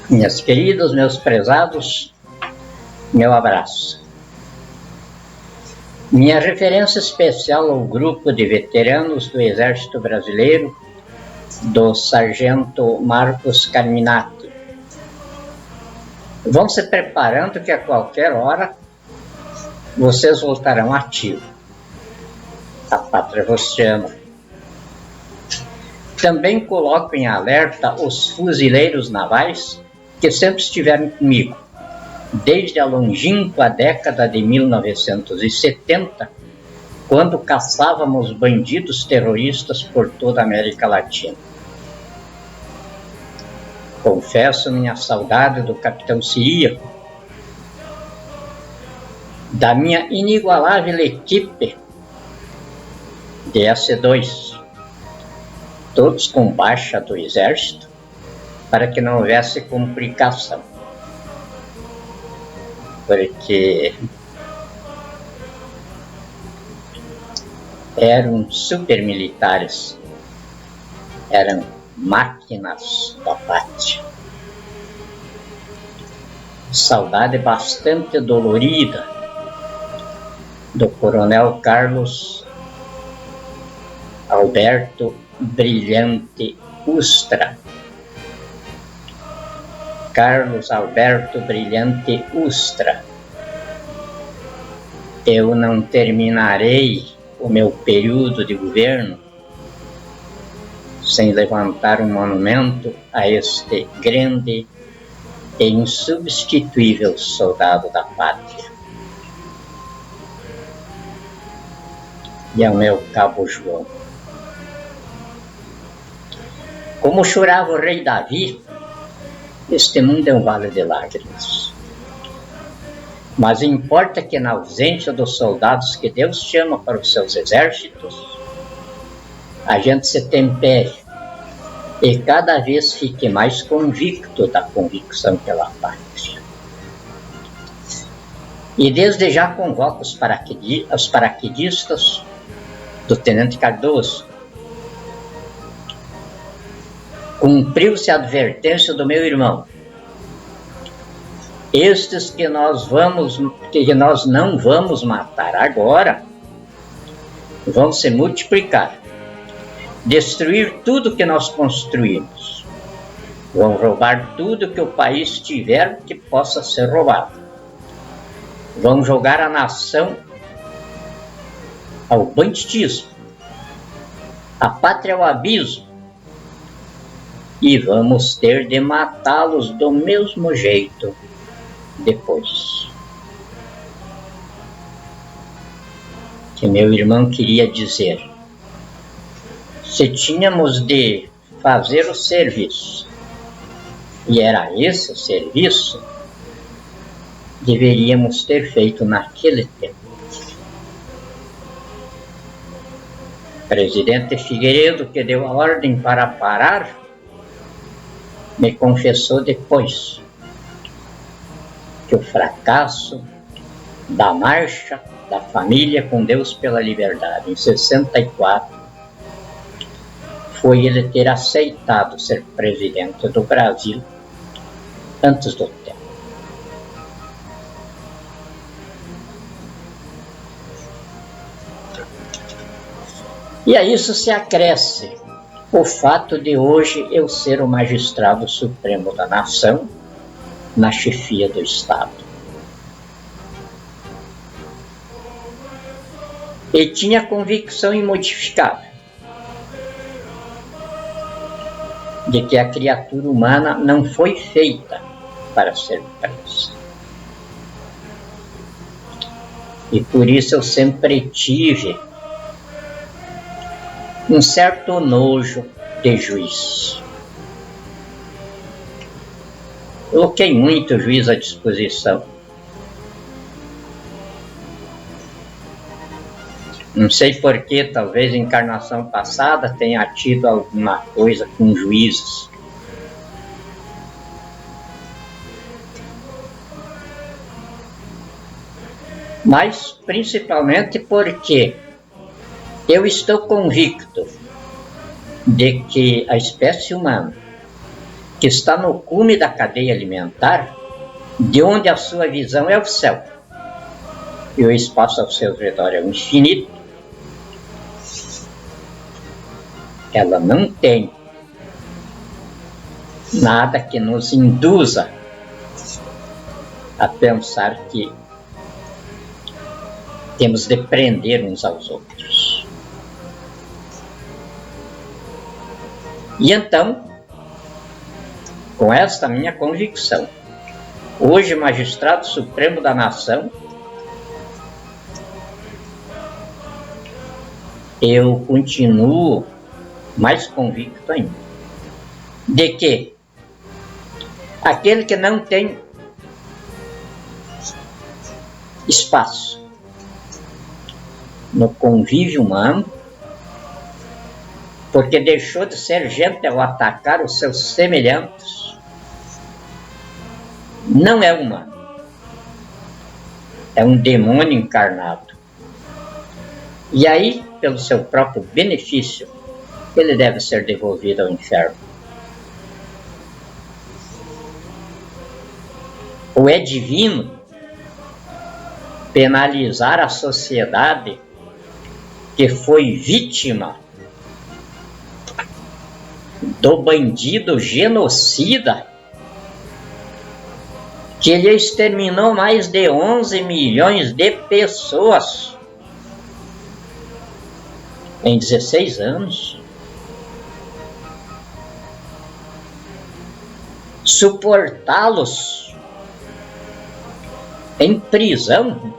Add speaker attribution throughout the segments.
Speaker 1: Minhas queridas, meus prezados, meu abraço. Minha referência especial ao grupo de veteranos do Exército Brasileiro, do Sargento Marcos Carminati. Vão se preparando que a qualquer hora vocês voltarão ativos. A pátria vos chama. Também coloco em alerta os fuzileiros navais que sempre estiveram comigo, desde a longínqua década de 1970, quando caçávamos bandidos terroristas por toda a América Latina. Confesso minha saudade do capitão Ciríaco, da minha inigualável equipe de S2, todos com baixa do Exército, para que não houvesse complicação. Porque eram super militares, eram máquinas da pátria. Saudade bastante dolorida do Coronel Carlos Alberto Brilhante Ustra. Carlos Alberto Brilhante Ustra. Eu não terminarei o meu período de governo sem levantar um monumento a este grande e insubstituível soldado da pátria. E ao meu cabo João. Como chorava o rei Davi, este mundo é um vale de lágrimas. Mas importa que na ausência dos soldados que Deus chama para os seus exércitos, a gente se tempere e cada vez fique mais convicto da convicção pela pátria. E desde já convoco os paraquedistas do Tenente Cardoso. Cumpriu-se a advertência do meu irmão. Estes que nós não vamos matar agora, vão se multiplicar, destruir tudo que nós construímos, vão roubar tudo que o país tiver que possa ser roubado, vão jogar a nação ao banditismo, a pátria ao abismo, e vamos ter de matá-los do mesmo jeito depois. Que meu irmão queria dizer: se tínhamos de fazer o serviço, e era esse o serviço, deveríamos ter feito naquele tempo. Presidente Figueiredo, que deu a ordem para parar, me confessou depois que o fracasso da marcha da família com Deus pela liberdade em 64 foi ele ter aceitado ser presidente do Brasil antes do tempo. E a isso se acresce o fato de hoje eu ser o magistrado supremo da nação na chefia do Estado. E tinha convicção imodificável de que a criatura humana não foi feita para ser presa. E por isso eu sempre tive um certo nojo de juiz. Coloquei muito juiz à disposição. Não sei porquê, talvez em encarnação passada tenha tido alguma coisa com juízes. Mas principalmente porque eu estou convicto de que a espécie humana, que está no cume da cadeia alimentar, de onde a sua visão é o céu, e o espaço ao seu redor é o infinito, ela não tem nada que nos induza a pensar que temos de prender uns aos outros. E então, com esta minha convicção, hoje magistrado supremo da nação, eu continuo mais convicto ainda de que aquele que não tem espaço no convívio humano, porque deixou de ser gente ao atacar os seus semelhantes, não é humano, é um demônio encarnado. E aí, pelo seu próprio benefício, ele deve ser devolvido ao inferno. Ou é divino penalizar a sociedade que foi vítima do bandido genocida que ele exterminou mais de 11 milhões de pessoas em 16 anos. Suportá-los em prisão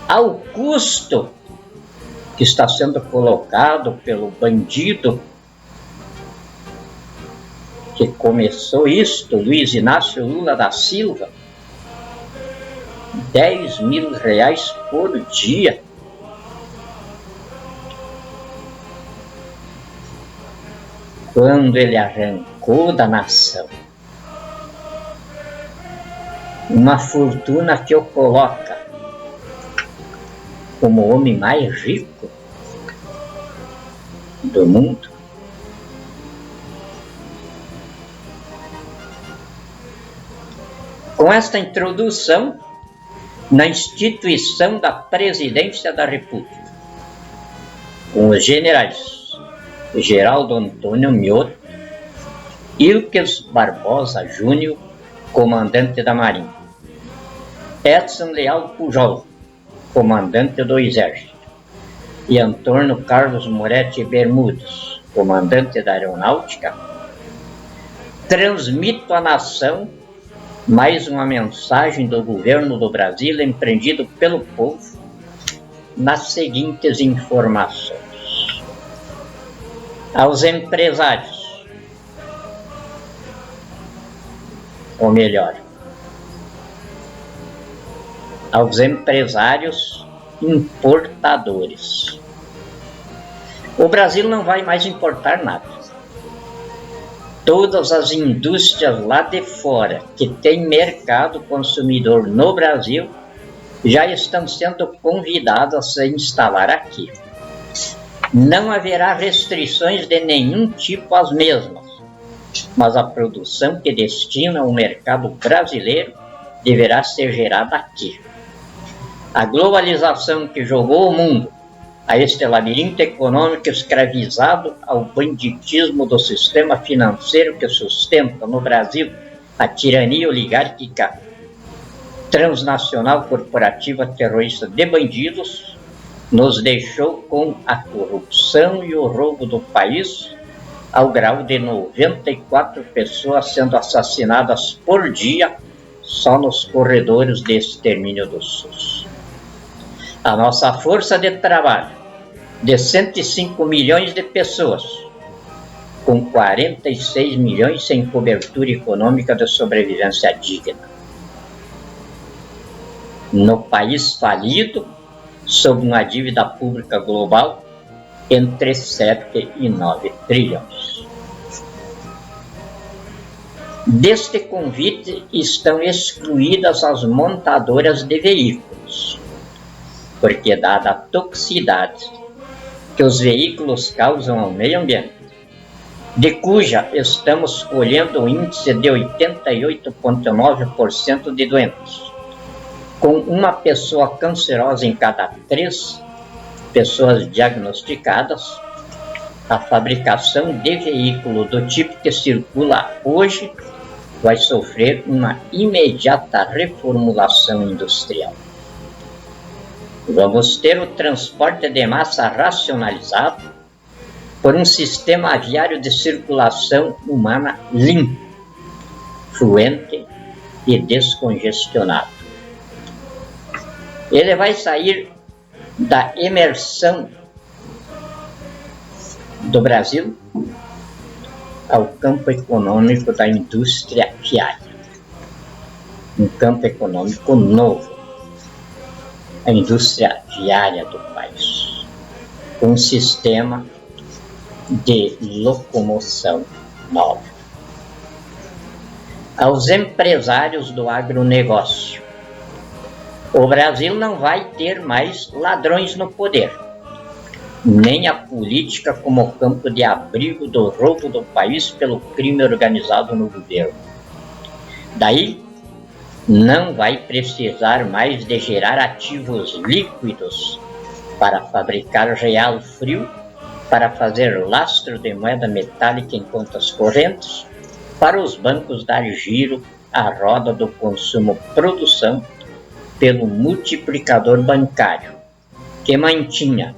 Speaker 1: ao custo que está sendo colocado pelo bandido que começou isto, Luiz Inácio Lula da Silva, R$10.000 por dia. Quando ele arrancou da nação uma fortuna que o coloca como o homem mais rico do mundo, com esta introdução na instituição da presidência da República, com os generais Geraldo Antônio Mioto, Ilques Barbosa Júnior, comandante da Marinha, Edson Leal Pujol, comandante do Exército, e Antônio Carlos Moretti Bermudes, comandante da Aeronáutica, transmito à nação mais uma mensagem do governo do Brasil empreendido pelo povo nas seguintes informações. Aos empresários, ou melhor, aos empresários importadores. O Brasil não vai mais importar nada. Todas as indústrias lá de fora que têm mercado consumidor no Brasil já estão sendo convidadas a se instalar aqui. Não haverá restrições de nenhum tipo às mesmas, mas a produção que destina ao mercado brasileiro deverá ser gerada aqui. A globalização que jogou o mundo a este labirinto econômico escravizado ao banditismo do sistema financeiro que sustenta no Brasil a tirania oligárquica transnacional corporativa terrorista de bandidos, nos deixou com a corrupção e o roubo do país, ao grau de 94 pessoas sendo assassinadas por dia só nos corredores de extermínio do SUS. A nossa força de trabalho, de 105 milhões de pessoas, com 46 milhões sem cobertura econômica de sobrevivência digna. No país falido, sob uma dívida pública global entre 7 e 9 trilhões. Deste convite estão excluídas as montadoras de veículos, porque dada a toxicidade que os veículos causam ao meio ambiente de cuja estamos colhendo um índice de 88,9% de doentes, com uma pessoa cancerosa em cada 3 pessoas diagnosticadas. A fabricação de veículo do tipo que circula hoje vai sofrer uma imediata reformulação industrial. Vamos ter o transporte de massa racionalizado por um sistema aviário de circulação humana limpo, fluente e descongestionado. Ele vai sair da imersão do Brasil ao campo econômico da indústria viária. Um campo econômico novo, a indústria viária do país, com um sistema de locomoção nova. Aos empresários do agronegócio, o Brasil não vai ter mais ladrões no poder, nem a política como campo de abrigo do roubo do país pelo crime organizado no governo. Daí, não vai precisar mais de gerar ativos líquidos para fabricar real frio, para fazer lastro de moeda metálica em contas correntes, para os bancos dar giro à roda do consumo-produção pelo multiplicador bancário, que mantinha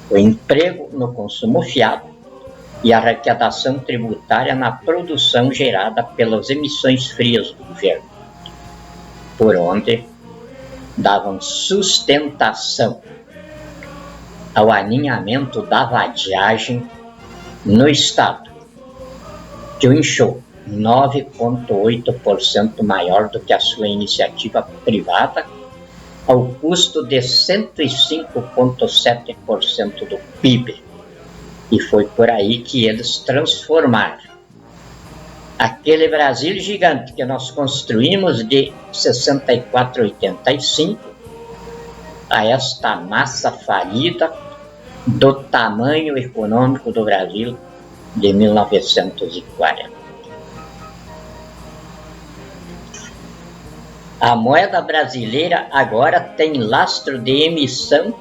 Speaker 1: o emprego no consumo fiado e a arrecadação tributária na produção gerada pelas emissões frias do governo, por onde davam sustentação ao aninhamento da vadiagem no Estado, que o inchou 9,8% maior do que a sua iniciativa privada, ao custo de 105,7% do PIB. E foi por aí que eles transformaram aquele Brasil gigante que nós construímos de 64 a 85 a esta massa falida do tamanho econômico do Brasil de 1940. A moeda brasileira agora tem lastro de emissão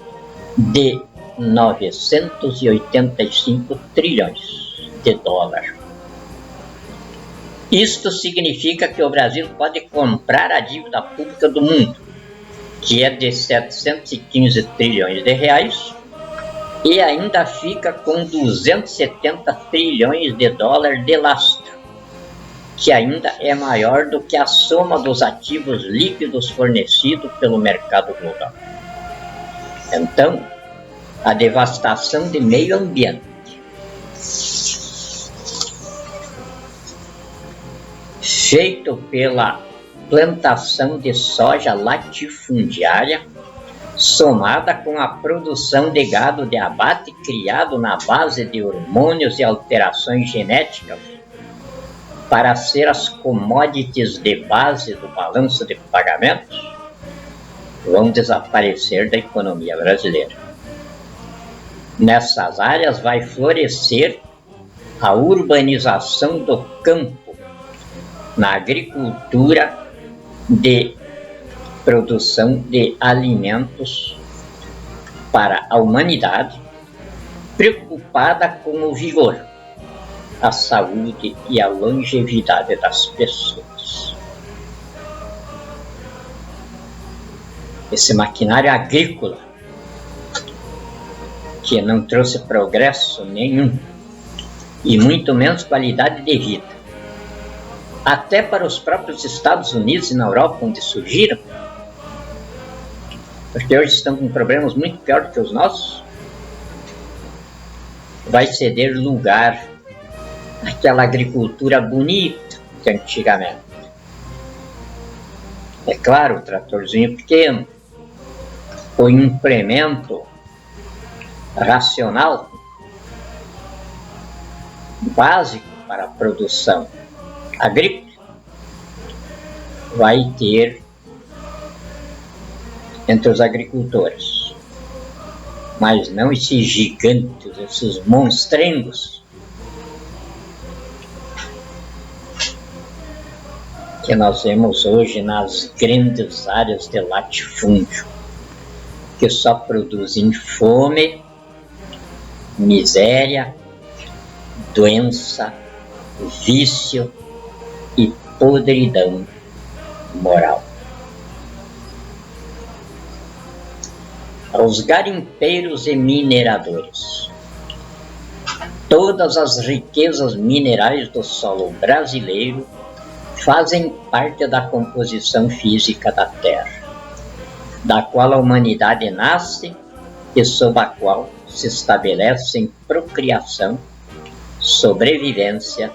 Speaker 1: de 985 trilhões de dólares. Isto significa que o Brasil pode comprar a dívida pública do mundo, que é de 715 trilhões de reais, e ainda fica com 270 trilhões de dólares de lastro, que ainda é maior do que a soma dos ativos líquidos fornecidos pelo mercado global. Então, a devastação de meio ambiente, feito pela plantação de soja latifundiária, somada com a produção de gado de abate criado na base de hormônios e alterações genéticas para ser as commodities de base do balanço de pagamentos, vão desaparecer da economia brasileira. Nessas áreas vai florescer a urbanização do campo, na agricultura de produção de alimentos para a humanidade, preocupada com o vigor, a saúde e a longevidade das pessoas. Esse maquinário agrícola, que não trouxe progresso nenhum, e muito menos qualidade de vida, até para os próprios Estados Unidos e na Europa, onde surgiram, porque hoje estão com problemas muito piores do que os nossos, vai ceder lugar àquela agricultura bonita de antigamente. É claro, o tratorzinho pequeno, o implemento racional básico para a produção agrícola vai ter entre os agricultores, mas não esses gigantes, esses monstrengos que nós vemos hoje nas grandes áreas de latifúndio, que só produzem fome, miséria, doença, vício e podridão moral. Aos garimpeiros e mineradores, todas as riquezas minerais do solo brasileiro fazem parte da composição física da Terra, da qual a humanidade nasce e sob a qual se estabelecem procriação, sobrevivência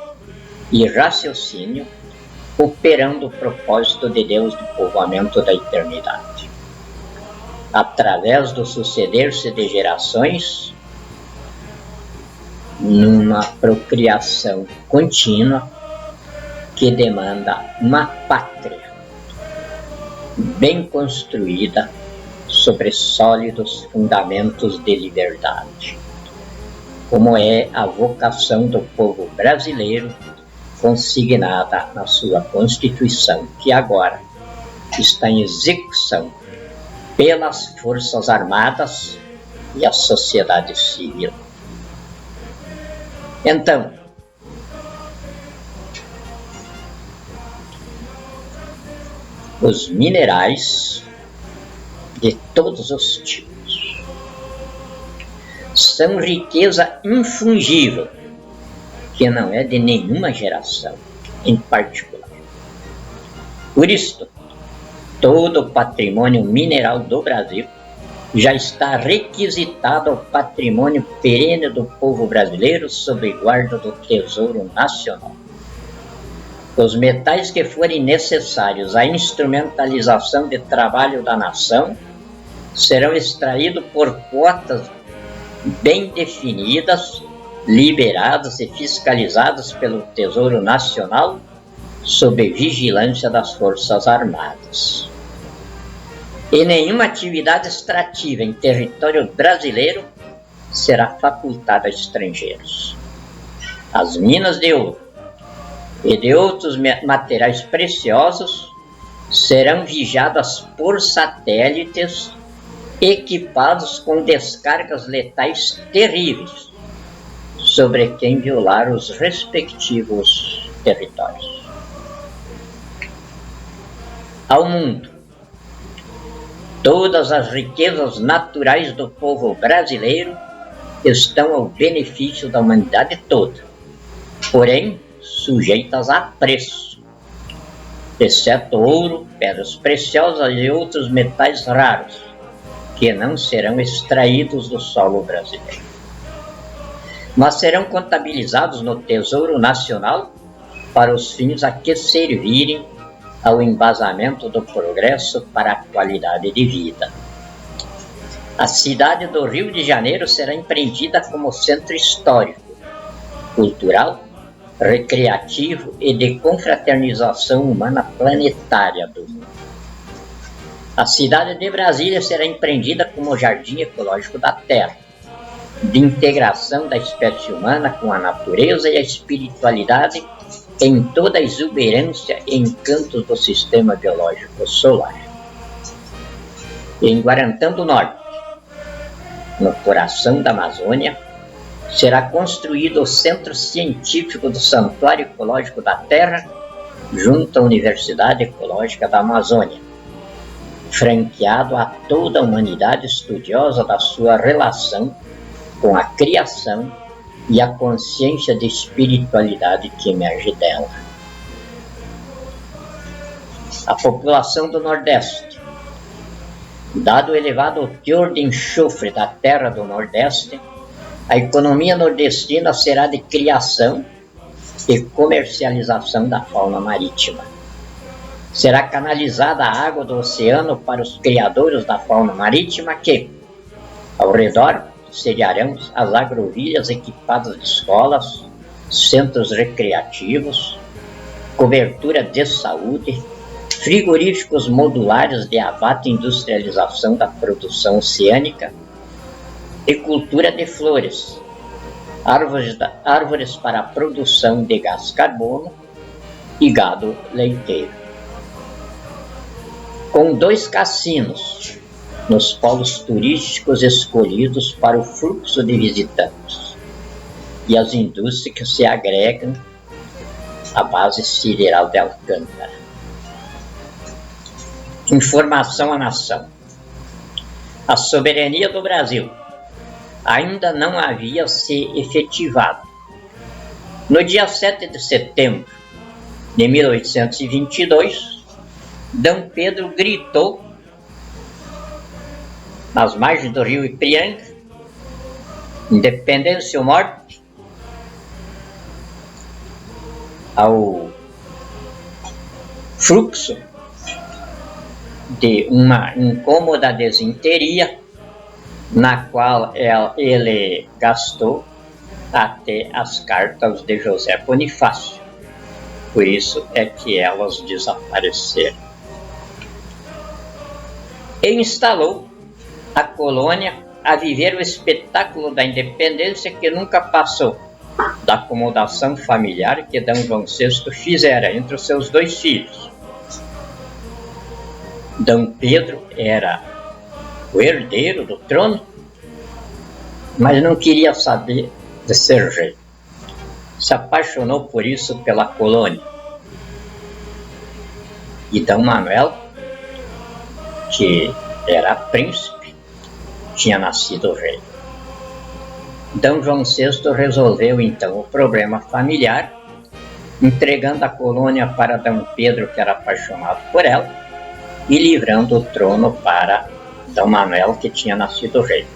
Speaker 1: e raciocínio, operando o propósito de Deus do povoamento da eternidade. Através do suceder-se de gerações, numa procriação contínua que demanda uma pátria bem construída sobre sólidos fundamentos de liberdade, como é a vocação do povo brasileiro consignada na sua Constituição, que agora está em execução pelas Forças Armadas e a sociedade civil. Então, os minerais de todos os tipos são riqueza infungível, que não é de nenhuma geração em particular. Por isto, todo o patrimônio mineral do Brasil já está requisitado ao patrimônio perene do povo brasileiro sob guarda do Tesouro Nacional. Os metais que forem necessários à instrumentalização de trabalho da nação serão extraídos por cotas bem definidas, liberadas e fiscalizadas pelo Tesouro Nacional sob vigilância das Forças Armadas. E nenhuma atividade extrativa em território brasileiro será facultada a estrangeiros. As minas de ouro e de outros materiais preciosos serão vigiadas por satélites equipados com descargas letais terríveis sobre quem violar os respectivos territórios. Ao mundo, todas as riquezas naturais do povo brasileiro estão ao benefício da humanidade toda, porém sujeitas a preço, exceto ouro, pedras preciosas e outros metais raros, que não serão extraídos do solo brasileiro, mas serão contabilizados no Tesouro Nacional para os fins a que servirem ao embasamento do progresso para a qualidade de vida. A cidade do Rio de Janeiro será empreendida como centro histórico, cultural, recreativo e de confraternização humana planetária do mundo. A cidade de Brasília será empreendida como jardim ecológico da Terra, de integração da espécie humana com a natureza e a espiritualidade em toda a exuberância e encantos do sistema biológico solar. Em Guarantã do Norte, no coração da Amazônia, será construído o Centro Científico do Santuário Ecológico da Terra, junto à Universidade Ecológica da Amazônia, franqueado a toda a humanidade estudiosa da sua relação com a criação e a consciência de espiritualidade que emerge dela. A população do Nordeste, dado o elevado teor de enxofre da terra do Nordeste, a economia nordestina será de criação e comercialização da fauna marítima. Será canalizada a água do oceano para os criadores da fauna marítima que, ao redor, sediarão as agrovilhas equipadas de escolas, centros recreativos, cobertura de saúde, frigoríficos modulares de avata industrialização da produção oceânica e cultura de flores, árvores para a produção de gás carbono e gado leiteiro. Com 2 cassinos nos polos turísticos escolhidos para o fluxo de visitantes e as indústrias que se agregam à base sideral de Alcântara. Informação à nação. A soberania do Brasil ainda não havia se efetivado. No dia 7 de setembro de 1822, D. Pedro gritou nas margens do rio Ipiranga: independência ou morte. Ao fluxo de uma incômoda desinteria, na qual ele gastou até as cartas de José Bonifácio. Por isso é que elas desapareceram. E instalou a colônia a viver o espetáculo da independência que nunca passou da acomodação familiar que D. João VI fizera entre os seus 2 filhos. D. Pedro era o herdeiro do trono, mas não queria saber de ser rei. Se apaixonou por isso pela colônia. E D. Manuel, que era príncipe, tinha nascido rei. D. João VI resolveu então o problema familiar, entregando a colônia para D. Pedro, que era apaixonado por ela, e livrando o trono para D. Manuel, que tinha nascido rei.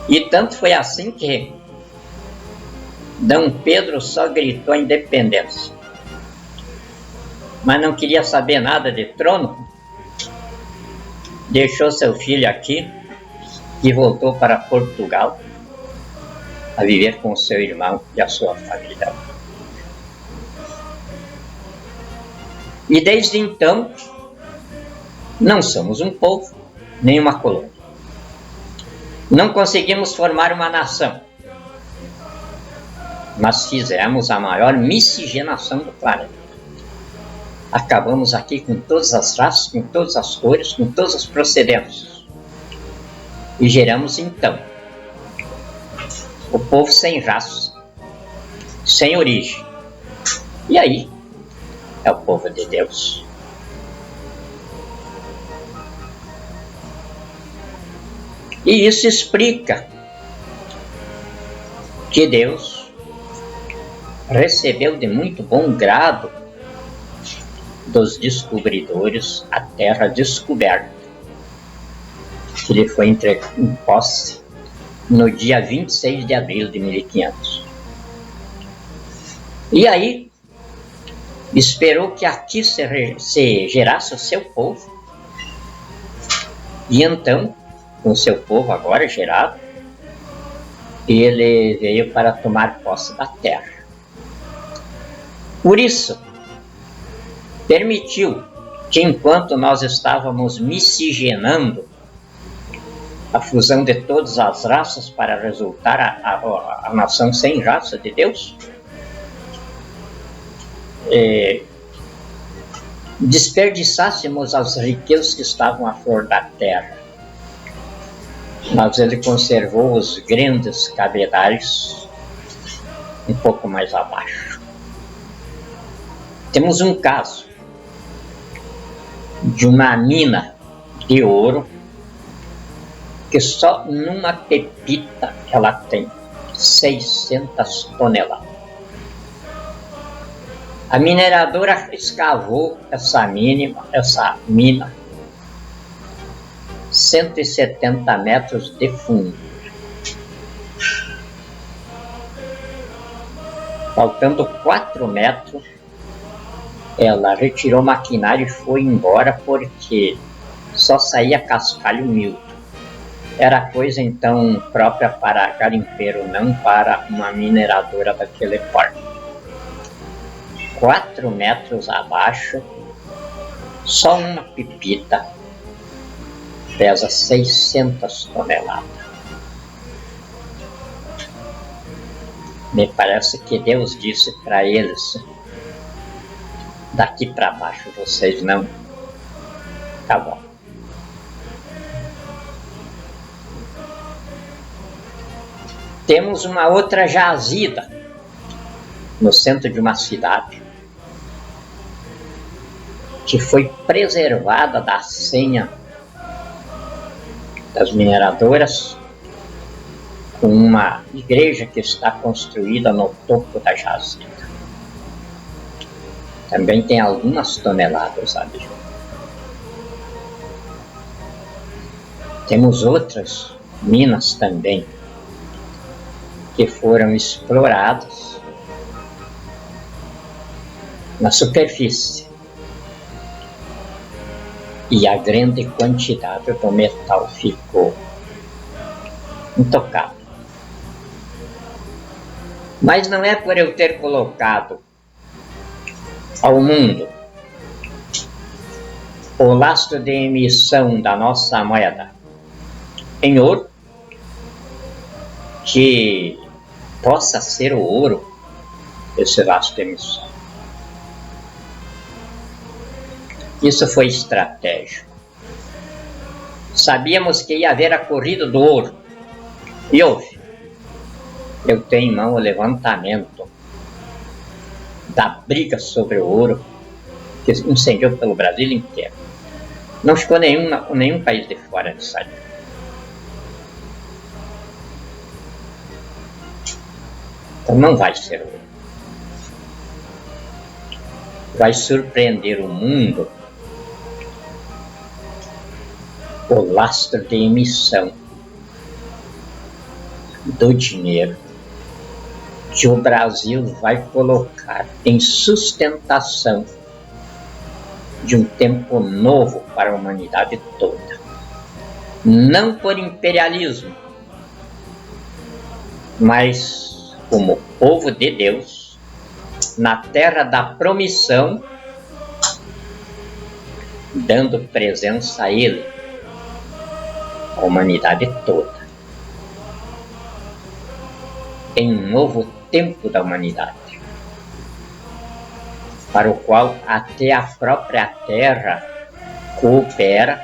Speaker 1: E tanto foi assim que D. Pedro só gritou a independência, mas não queria saber nada de trono, deixou seu filho aqui e voltou para Portugal a viver com seu irmão e a sua família. E desde então, não somos um povo, nem uma colônia. Não conseguimos formar uma nação, mas fizemos a maior miscigenação do planeta. Acabamos aqui com todas as raças, com todas as cores, com todas as procedências. E geramos então o povo sem raça, sem origem. E aí é o povo de Deus. E isso explica que Deus recebeu de muito bom grado dos descobridores a terra descoberta, que lhe foi entregue em posse no dia 26 de abril de 1500. E aí esperou que aqui se gerasse o seu povo, e então, com o seu povo agora gerado, ele veio para tomar posse da terra. Por isso, permitiu que, enquanto nós estávamos miscigenando a fusão de todas as raças para resultar a nação sem raça de Deus, desperdiçássemos as riquezas que estavam à flor da terra. Mas ele conservou os grandes cabedais um pouco mais abaixo. Temos um caso de uma mina de ouro que só numa pepita ela tem 600 toneladas. A mineradora escavou essa mina 170 metros de fundo. Faltando 4 metros, ela retirou o maquinário e foi embora porque só saía cascalho miúdo. Era coisa então própria para garimpeiro, não para uma mineradora daquele porte. 4 metros abaixo, só uma pepita pesa 600 toneladas. Me parece que Deus disse para eles Daqui para baixo vocês não. Tá bom. Temos uma outra jazida no centro de uma cidade que foi preservada da senha das mineradoras, com uma igreja que está construída no topo da jazida. Também tem algumas toneladas ali. Temos outras minas também que foram exploradas na superfície, e a grande quantidade do metal ficou intocado. Mas não é por eu ter colocado ao mundo o lastro de emissão da nossa moeda em ouro que possa ser o ouro esse lastro de emissão. Isso foi estratégia. Sabíamos que ia haver a corrida do ouro. E houve. Eu tenho em mão o levantamento da briga sobre o ouro, que incendiou pelo Brasil inteiro. Não ficou nenhum país de fora disso aí. Então não vai ser ouro. Vai surpreender o mundo o lastro de emissão do dinheiro que o Brasil vai colocar em sustentação de um tempo novo para a humanidade toda. Não por imperialismo, mas como povo de Deus, na terra da promissão, dando presença a Ele, a humanidade toda, em um novo tempo da humanidade, para o qual até a própria Terra coopera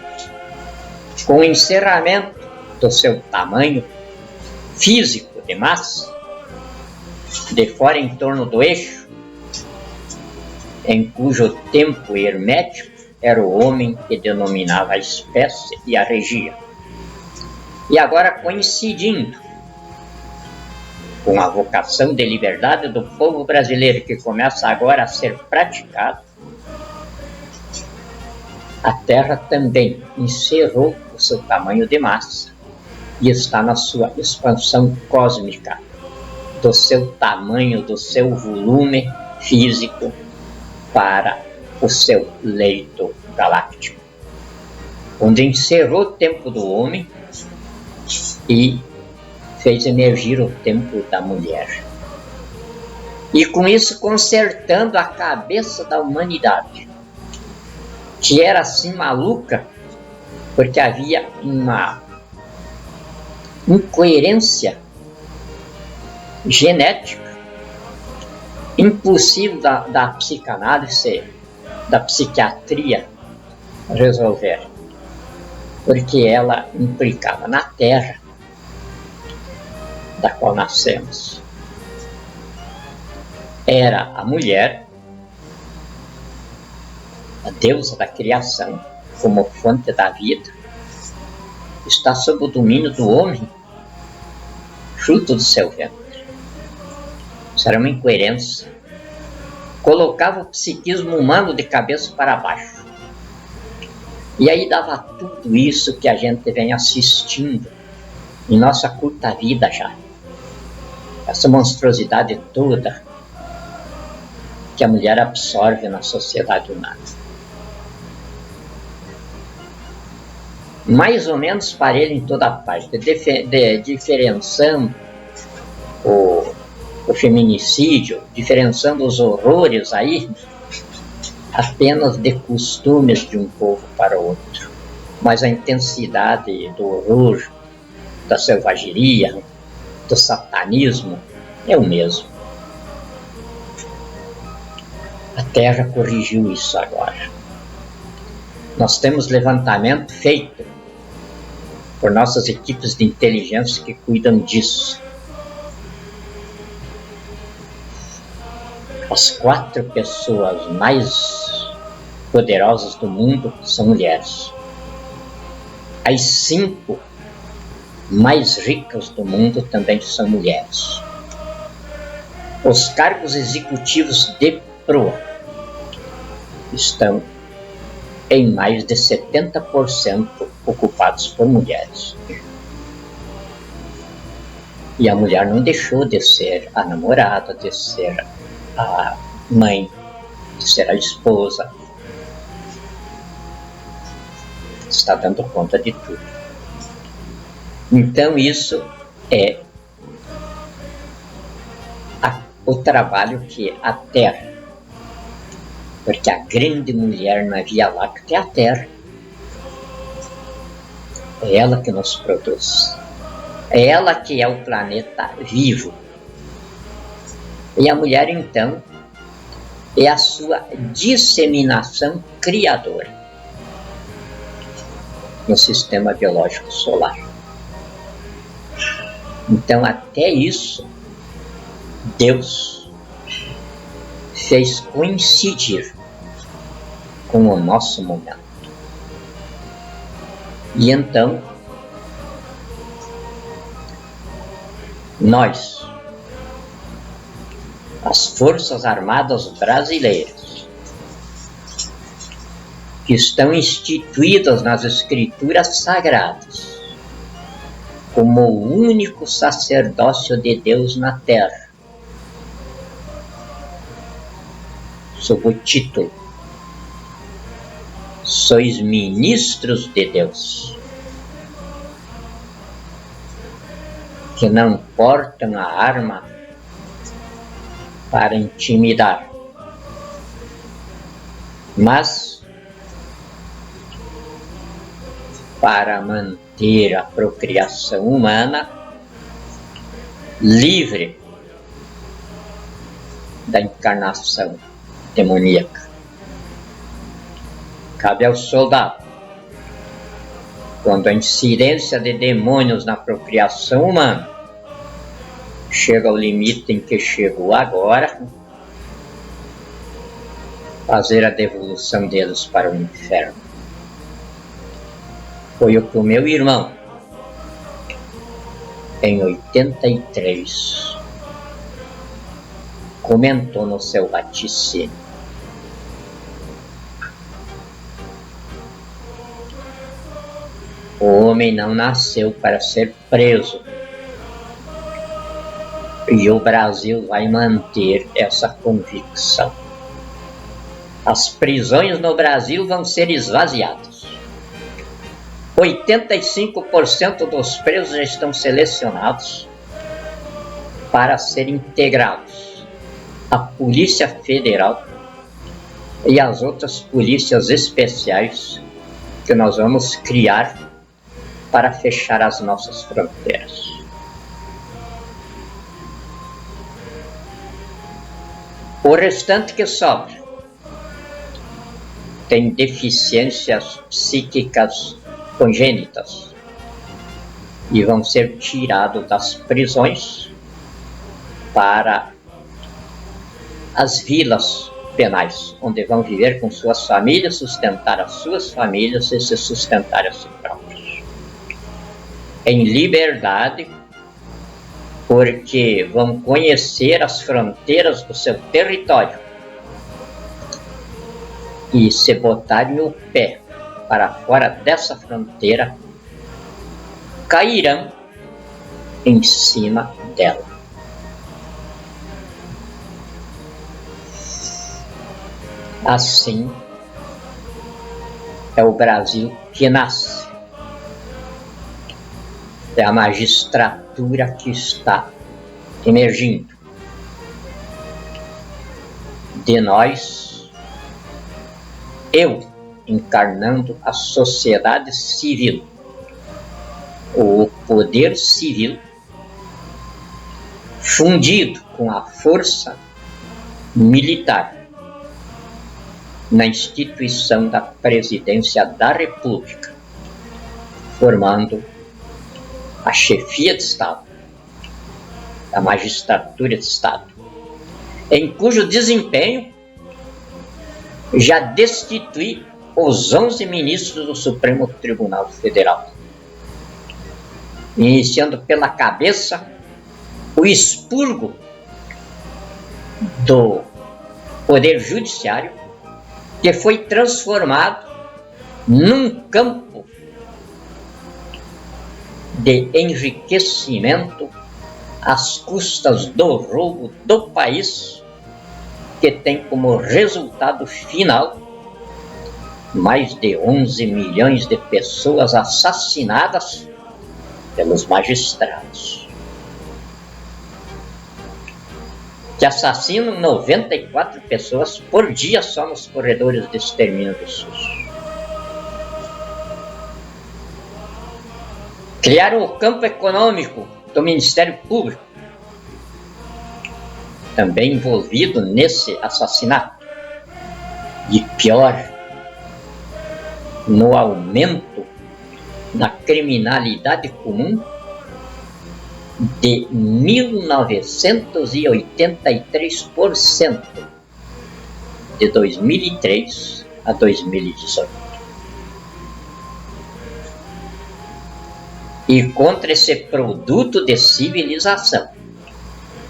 Speaker 1: com o encerramento do seu tamanho físico de massa, de fora em torno do eixo, em cujo tempo hermético era o homem que denominava a espécie e a regia. E agora, coincidindo com a vocação de liberdade do povo brasileiro, que começa agora a ser praticado, a Terra também encerrou o seu tamanho de massa e está na sua expansão cósmica, do seu tamanho, do seu volume físico para o seu leito galáctico, onde encerrou o tempo do homem e fez emergir o tempo da mulher. E com isso consertando a cabeça da humanidade, que era assim maluca, porque havia uma incoerência genética impossível da psicanálise, da psiquiatria resolver, porque ela implicava na Terra da qual nascemos. Era a mulher, a deusa da criação, como fonte da vida, está sob o domínio do homem, fruto do seu ventre. Isso era uma incoerência. Colocava o psiquismo humano de cabeça para baixo. E aí dava tudo isso que a gente vem assistindo em nossa curta vida já. Essa monstruosidade toda que a mulher absorve na sociedade humana. Mais ou menos parelho em toda parte, diferenciando o feminicídio, diferenciando os horrores aí, apenas de costumes de um povo para o outro. Mas a intensidade do horror, da selvageria, do satanismo é o mesmo. A Terra corrigiu isso agora. Nós temos levantamento feito por nossas equipes de inteligência que cuidam disso. As 4 pessoas mais poderosas do mundo são mulheres. As 5 mais ricas do mundo também são mulheres. Os cargos executivos de proa estão em mais de 70% ocupados por mulheres. E a mulher não deixou de ser a namorada, de ser a mãe, de ser a esposa. Está dando conta de tudo. Então isso é o trabalho que a Terra, porque a grande mulher na Via Láctea é a Terra. É ela que nos produz. É ela que é o planeta vivo. E a mulher, então, é a sua disseminação criadora no sistema biológico solar. Então, até isso, Deus fez coincidir com o nosso momento. E então, nós, as Forças Armadas Brasileiras, que estão instituídas nas Escrituras Sagradas como o único sacerdócio de Deus na Terra, sob o título sois ministros de Deus, que não portam a arma para intimidar, mas para manter a procriação humana livre da encarnação demoníaca. Cabe ao soldado, quando a incidência de demônios na procriação humana chega ao limite em que chegou agora, fazer a devolução deles para o inferno. Foi o que o meu irmão, em 83, comentou no seu vaticínio. O homem não nasceu para ser preso. E o Brasil vai manter essa convicção. As prisões no Brasil vão ser esvaziadas. 85% dos presos já estão selecionados para serem integrados à Polícia Federal e às outras polícias especiais que nós vamos criar para fechar as nossas fronteiras. O restante que sobra tem deficiências psíquicas congênitas e vão ser tirados das prisões para as vilas penais, onde vão viver com suas famílias, sustentar as suas famílias e se sustentar a si próprios. Em liberdade, porque vão conhecer as fronteiras do seu território e se botarem o pé para fora dessa fronteira, cairão em cima dela. Assim é o Brasil que nasce. É a magistratura que está emergindo. De nós, eu encarnando a sociedade civil, o poder civil, fundido com a força militar na instituição da Presidência da República, formando a chefia de Estado, a magistratura de Estado, em cujo desempenho já destituí os 11 ministros do Supremo Tribunal Federal, iniciando pela cabeça o expurgo do Poder Judiciário, que foi transformado num campo de enriquecimento às custas do roubo do país, que tem como resultado final mais de 11 milhões de pessoas assassinadas pelos magistrados, que assassinam 94 pessoas por dia só nos corredores de extermínio do SUS. Criaram o campo econômico do Ministério Público, também envolvido nesse assassinato. E pior, no aumento da criminalidade comum de 1983% de 2003 a 2018. E contra esse produto de civilização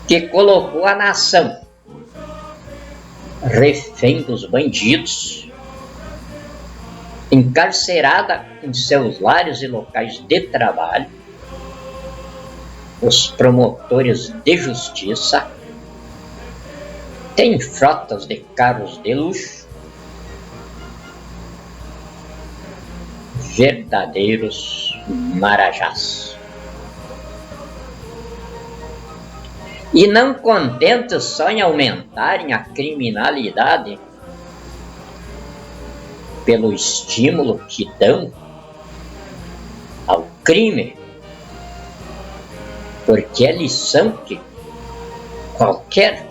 Speaker 1: que colocou a nação refém dos bandidos, encarcerada em seus lares e locais de trabalho, os promotores de justiça têm frotas de carros de luxo, verdadeiros marajás. E não contentes só em aumentarem a criminalidade pelo estímulo que dão ao crime, porque é lição que qualquer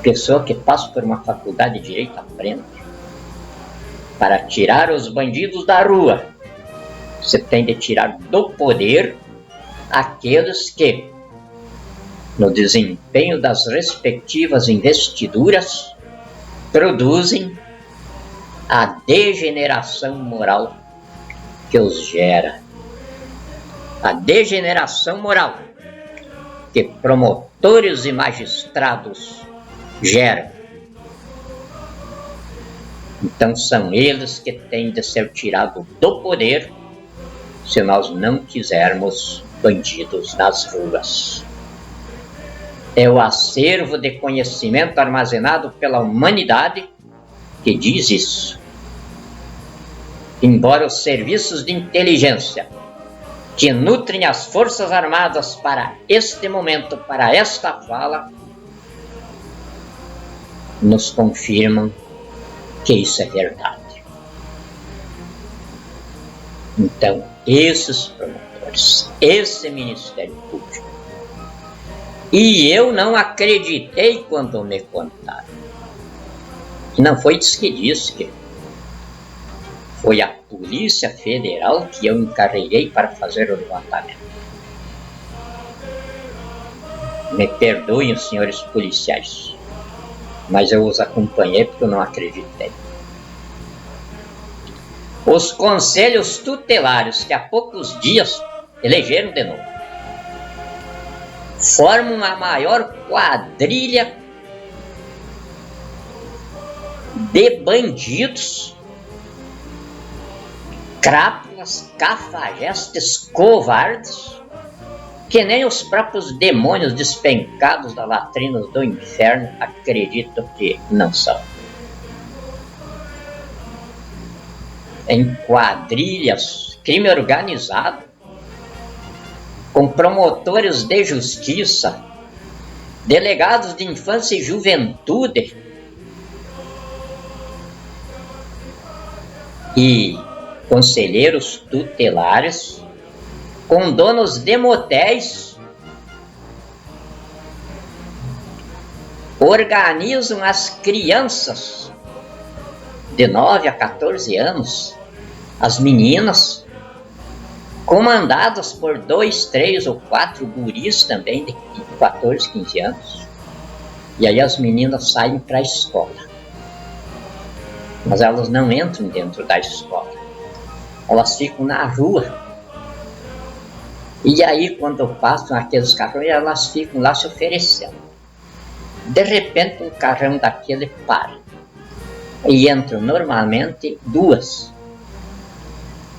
Speaker 1: pessoa que passa por uma faculdade de direito aprende. Para tirar os bandidos da rua, você tem de tirar do poder aqueles que, no desempenho das respectivas investiduras, produzem a degeneração moral que os gera. A degeneração moral que promotores e magistrados geram. Então são eles que têm de ser tirados do poder se nós não quisermos bandidos nas ruas. É o acervo de conhecimento armazenado pela humanidade que diz isso. Embora os serviços de inteligência que nutrem as Forças Armadas para este momento, para esta fala, nos confirmam que isso é verdade. Então, esses promotores, esse Ministério Público, e eu não acreditei quando me contaram. Não foi disso que disse que foi a Polícia Federal que eu encarreguei para fazer o levantamento. Me perdoem os senhores policiais, mas eu os acompanhei porque eu não acreditei. Os conselhos tutelares que há poucos dias elegeram de novo formam a maior quadrilha de bandidos, crápulas, cafajestes, covardes, que nem os próprios demônios despencados da latrina do inferno acreditam que não são. Em quadrilhas, crime organizado, com promotores de justiça, delegados de infância e juventude e conselheiros tutelares, com donos de motéis, organizam as crianças de 9 a 14 anos, as meninas, comandadas por 2, 3 ou 4 guris também de 14, 15 anos. E aí as meninas saem para a escola. Mas elas não entram dentro da escola. Elas ficam na rua. E aí, quando passam aqueles carrões, elas ficam lá se oferecendo. De repente, um carrão daquele para. E entram normalmente 2.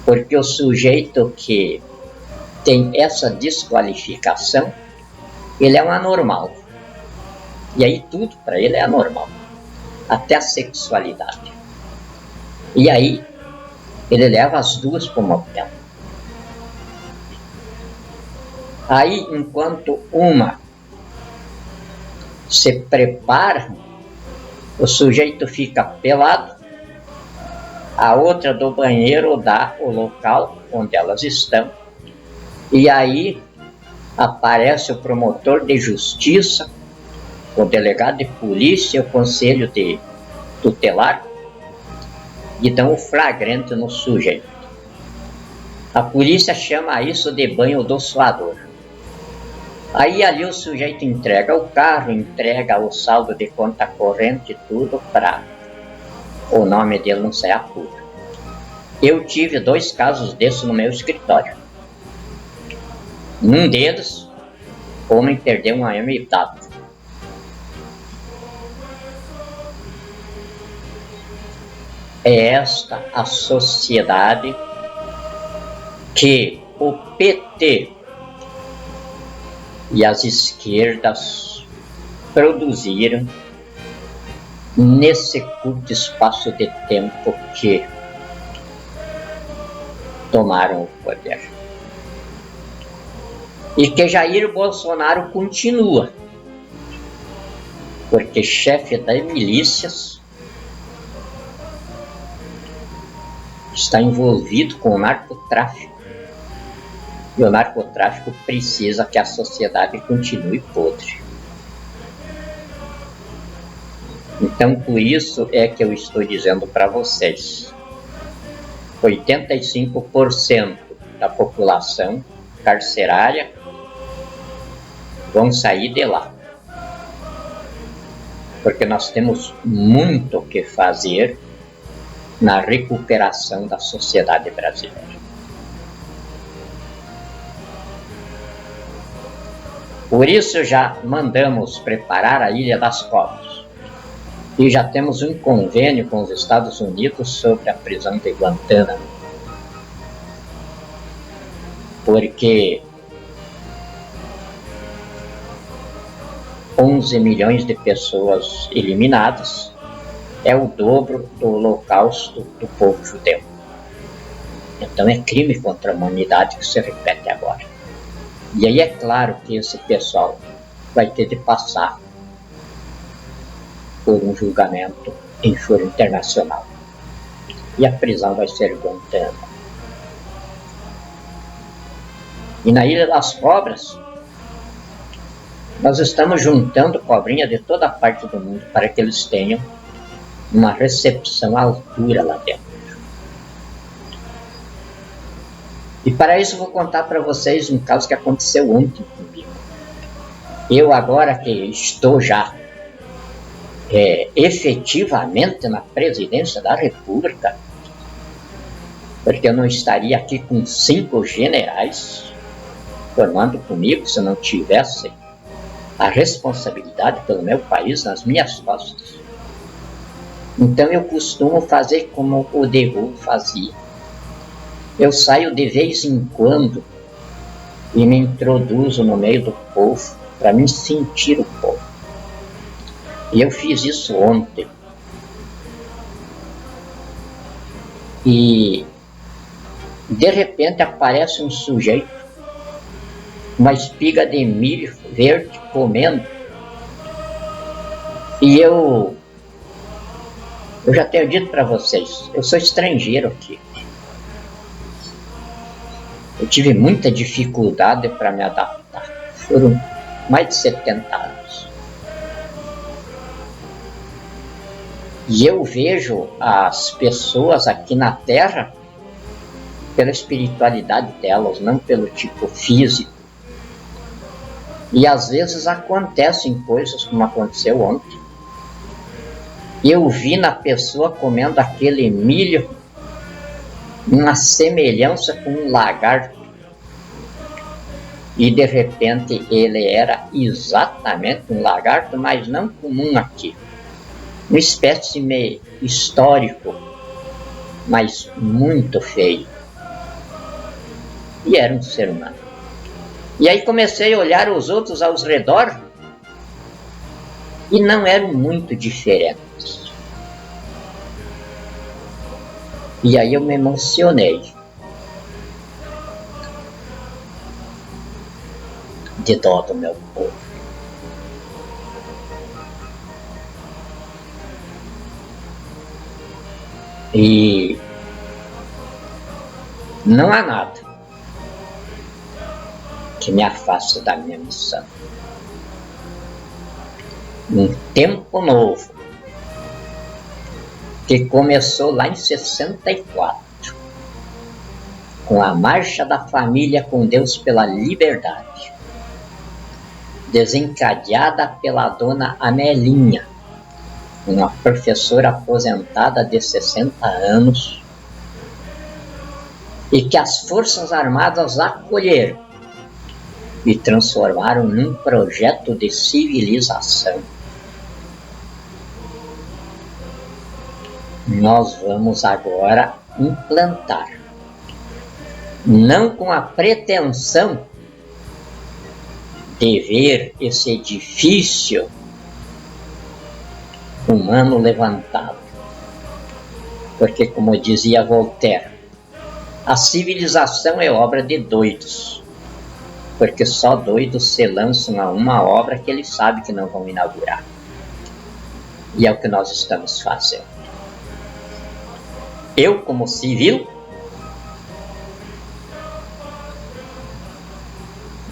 Speaker 1: Porque o sujeito que tem essa desqualificação, ele é um anormal. E aí tudo para ele é anormal. Até a sexualidade. E aí, ele leva as 2 para o motel. Aí, enquanto uma se prepara, o sujeito fica pelado, a outra do banheiro dá o local onde elas estão, e aí aparece o promotor de justiça, o delegado de polícia, o conselho de tutelar, e dão o flagrante no sujeito. A polícia chama isso de banho do suador. Aí ali o sujeito entrega o carro, entrega o saldo de conta corrente, tudo para o nome dele não sair à rua. Eu tive 2 casos desses no meu escritório. Num deles, o homem perdeu uma arma e dado. É esta a sociedade que o PT e as esquerdas produziram nesse curto espaço de tempo que tomaram o poder. E que Jair Bolsonaro continua, porque chefe das milícias está envolvido com o narcotráfico. E o narcotráfico precisa que a sociedade continue podre. Então, por isso é que eu estou dizendo para vocês, 85% da população carcerária vão sair de lá. Porque nós temos muito o que fazer na recuperação da sociedade brasileira. Por isso já mandamos preparar a Ilha das Cobras. E já temos um convênio com os Estados Unidos sobre a prisão de Guantánamo. Porque 11 milhões de pessoas eliminadas é o dobro do holocausto do povo judeu. Então é crime contra a humanidade que se repete agora. E aí é claro que esse pessoal vai ter de passar por um julgamento em foro internacional. E a prisão vai ser Guantánamo. E na Ilha das Cobras, nós estamos juntando cobrinha de toda a parte do mundo para que eles tenham uma recepção à altura lá dentro. E para isso vou contar para vocês um caso que aconteceu ontem comigo. Eu agora que estou já efetivamente na presidência da República, porque eu não estaria aqui com 5 generais formando comigo se não tivesse a responsabilidade pelo meu país nas minhas costas. Então eu costumo fazer como o De Gaulle fazia. Eu saio de vez em quando e me introduzo no meio do povo para me sentir o povo. E eu fiz isso ontem. E de repente aparece um sujeito, uma espiga de milho verde comendo. E eu já tenho dito para vocês, eu sou estrangeiro aqui. Eu tive muita dificuldade para me adaptar. Foram mais de 70 anos. E eu vejo as pessoas aqui na Terra pela espiritualidade delas, não pelo tipo físico. E às vezes acontecem coisas como aconteceu ontem. Eu vi na pessoa comendo aquele milho uma semelhança com um lagarto. E de repente ele era exatamente um lagarto, mas não comum aqui. Uma espécie meio histórico, mas muito feio. E era um ser humano. E aí comecei a olhar os outros ao redor e não eram muito diferentes. E aí eu me emocionei. De dó do meu povo. E não há nada que me afaste da minha missão. Um tempo novo que começou lá em 64, com a Marcha da Família com Deus pela Liberdade, desencadeada pela dona Amelinha, uma professora aposentada de 60 anos, e que as Forças Armadas acolheram e transformaram num projeto de civilização. Nós vamos agora implantar, não com a pretensão de ver esse edifício humano levantado, porque, como dizia Voltaire, a civilização é obra de doidos, porque só doidos se lançam a uma obra que eles sabem que não vão inaugurar. E é o que nós estamos fazendo. Eu, como civil,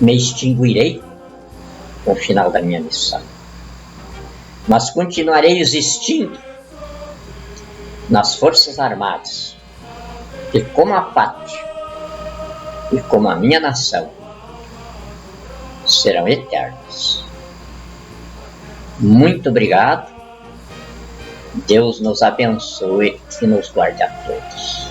Speaker 1: me extinguirei com o final da minha missão, mas continuarei existindo nas Forças Armadas, que como a pátria e como a minha nação serão eternas. Muito obrigado. Deus nos abençoe e nos guarde a todos.